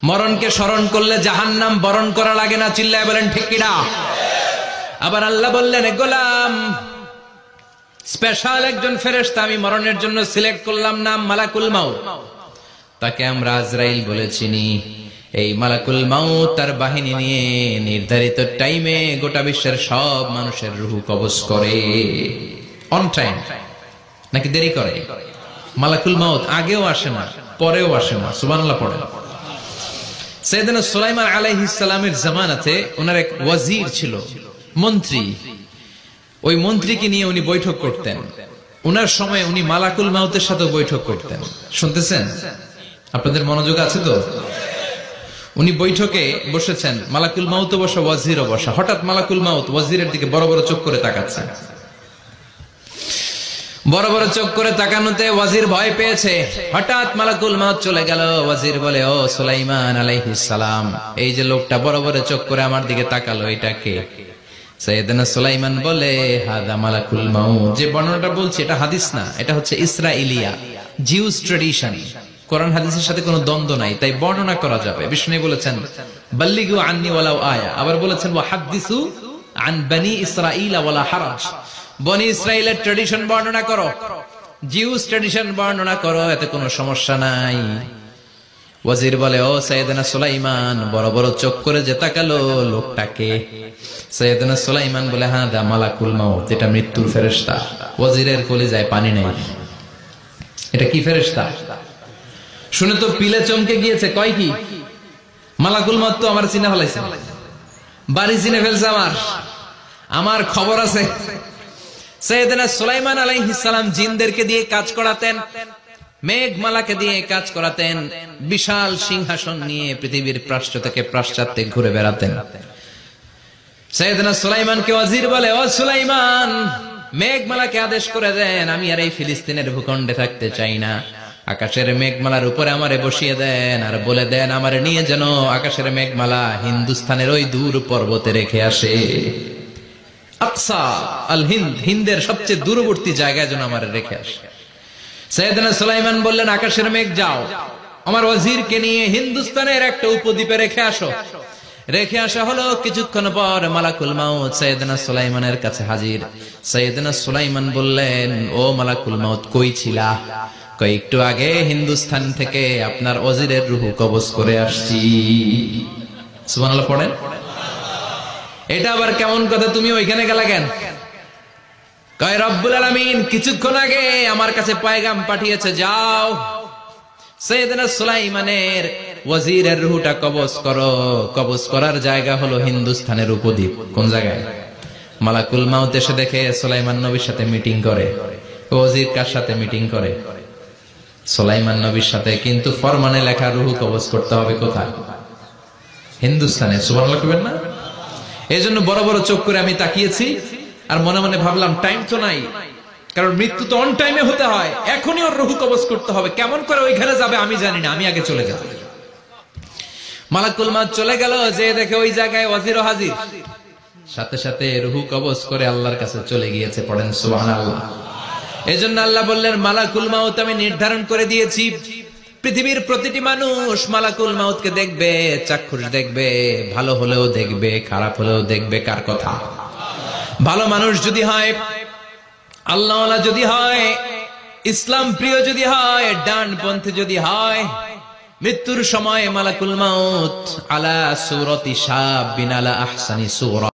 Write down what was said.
মরণকে স্মরণ করলে জাহান্নাম বরণ করা লাগে না, চিল্লায় বলেন ঠিক কিনা? আবার আল্লাহ বললেন, গোলাম, স্পেশাল একজন ফেরেশতা আমি মরণের জন্য সিলেক্ট করলাম, নাম মালাকুল মাউত। তাকে আমরা আজরাইল বলে চিনি। এই মালাকুল মাউত তার বাহিনী নিয়ে নির্ধারিত টাইমে গোটা বিশ্বের সব মানুষের রূহ কবজ করে। অন টাইম নাকি দেরি করে? মালাকুল মাউত আগেও আসে না, পরেও আসে না। সুবহানাল্লাহ পড়েন। সাইয়েদনা সুলাইমান আলাইহিস সালামের জামানাতে ওনার এক ওয়াজির ছিল, মন্ত্রী। ওই মন্ত্রীকে নিয়ে উনি বৈঠক করতেন। ওনার সময় উনি মালাকুল মাউতের সাথে বৈঠক করতেন। শুনতেছেন? আপনাদের মনোযোগ আছে তো? উনি বৈঠকে বসেছেন, মালাকুল মাউত বসা, ওয়াজিরও বসা। হঠাৎ মালাকুল মাউত ওয়াজিরের দিকে বড় বড় চোখ করে তাকাচ্ছেন। বড় বড় চোখ করে তাকানোতে ওয়াজির ভয় পেয়েছে। হঠাৎ মালাকুল মাউত চলে গেল। ওয়াজির বলে, ও সুলাইমান আলাইহিস সালাম, এই যে লোকটা বড় বড় চোখ করে আমার দিকে তাকালো, এটা কে? সাইয়েদনা সুলাইমান বলে, হাদা মালাকুল মাউত। যে বর্ণনাটা বলছি এটা হাদিস না, এটা হচ্ছে ইসরাইলিয়া, জিউস ট্র্যাডিশন। কোরআন হাদিসের সাথে কোনো দ্বন্দ্ব নাই, তাই বর্ণনা করা যাবে। বিষ্ণু বলেছেন, বাল্লিগু আন্নি ওয়ালাউ আয়া। আবার বলেছেন, ওয়া হাদিসু আন বনি ইসরাঈল ওয়ালা হারাজ। বনি ইসরাইলের ট্র্যাডিশন বর্ণনা করো, জিউস ট্র্যাডিশন বর্ণনা করো, এতে কোনো সমস্যা নাই। ওয়াজির বলে, ও সাইয়েদনা সুলাইমান, বড় বড় চোখ করে যে তাকালো লোকটাকে? সাইয়েদনা সুলাইমান বলে, হ্যাঁ, দা মালাকুল মাউত, এটা মৃত্যুর ফেরেশতা। ওয়াজিরের কলিজায় পানি নেই। এটা কি ফেরেশতা? শুনে তো পিলে চমকে গিয়েছে। কয় কি? মালাকুল মাউত তো আমার চিনে ফেলাইছে, বাড়ি চিনে ফেলছে, আমার খবর আছে। সাইয়েদনা সুলাইমান আলাইহিস সালাম জিনদেরকে দিয়ে কাজ করাতেন, মেঘমালাকে দিয়ে কাজ করাতেন, বিশাল সিংহাসন নিয়ে পৃথিবীর প্রাচ্য থেকে পাশ্চাত্যে ঘুরে বেড়াতেন। সাইয়েদনা সুলাইমানকে ওয়াজির বলে, ও সুলাইমান, মেঘমালাকে আদেশ করে দেন, আমি আর এই ফিলিস্তিনের ভূখণ্ডে থাকতে চাই না। আকাশের মেঘমালার উপরে আমারে বসিয়ে দেন, আর বলে দেন আমারে নিয়ে যেন আকাশের মেঘমালা হিন্দুস্তানের ওই দূর পর্বতে রেখে আসে। আকসা আল হিন্দ, হিন্দের সবচেয়ে দূরবর্তী জায়গায় যেন আমারে রেখে আসে। সাইয়েদনা সুলাইমান বললেন, আকাশের মেঘ যাও, আমার ওয়াজিরকে নিয়ে হিন্দুস্তানের একটা উপদ্বীপে রেখে আসো। রেখে আসা হলো। কিছুক্ষণ পর মালাকুল মাউত সাইয়েদনা সুলাইমানের কাছে হাজির। সাইয়েদনা সুলাইমান বললেন, ও মালাকুল মাউত, কই ছিলা? কই, একটু আগে হিন্দুস্তান থেকে আপনার ওয়াজিরের রূহ কবজ করে আসছি। সুবহানাল্লাহ পড়েন। এটা আবার কেমন কথা, তুমি ওইখানে গেলা কেন? কয়, রব্বুল আলামিন কিছুক্ষণ আগে আমার কাছে পয়গাম পাঠিয়েছে, যাও সাইয়েদনা সুলাইমানের ওয়াজিরের রূহটা কবজ করো। কবজ করার জায়গা হলো হিন্দুস্তানের উপদ্বীপ। কোন জায়গায়? মালাকুল মাউত এসে দেখে সুলাইমান নবীর সাথে মিটিং করে। ওয়াজির কার সাথে মিটিং করে? সুলাইমান নবীর সাথে। কিন্তু ফরমানে লেখা রূহ কবজ করতে হবে কোথায়? হিন্দুস্তানে। সুবহানাল্লাহ কইবেন না? এজন্য বড় বড় চোখ করে আমি তাকিয়েছি, আর মনে মনে ভাবলাম, টাইম তো নাই, কারণ মৃত্যু তো অন টাইমে হতে হয়, এখনই ওর রূহ কবজ করতে হবে। কেমন করে ওইখানে যাবে আমি জানি না, আমি আগে চলে যাব। মালাকুল মাউত চলে গেল, যে দেখে ওই জায়গায় ওয়াজিরও হাজির। সাথে সাথে রূহ কবজ করে আল্লাহর কাছে চলে গিয়েছে। পড়েন সুবহানাল্লাহ। এজন্য আল্লাহ বললেন, মালাকুল মাউত আমি নির্ধারণ করে দিয়েছি, পৃথিবীর প্রতিটি মানুষ মালাকুল মাউতকে দেখবে, চাক্ষুষ দেখবে, ভালো হলেও দেখবে, খারাপ হলেও দেখবে। কার কথা? ভালো মানুষ যদি হয়, আল্লাহওয়ালা যদি হয়, ইসলাম প্রিয় যদি হয়, ডানপন্থী যদি হয়, মৃত্যুর সময় মালাকুল মাউত আলা সূরাতি শাবিন আলা আহসানি সূরা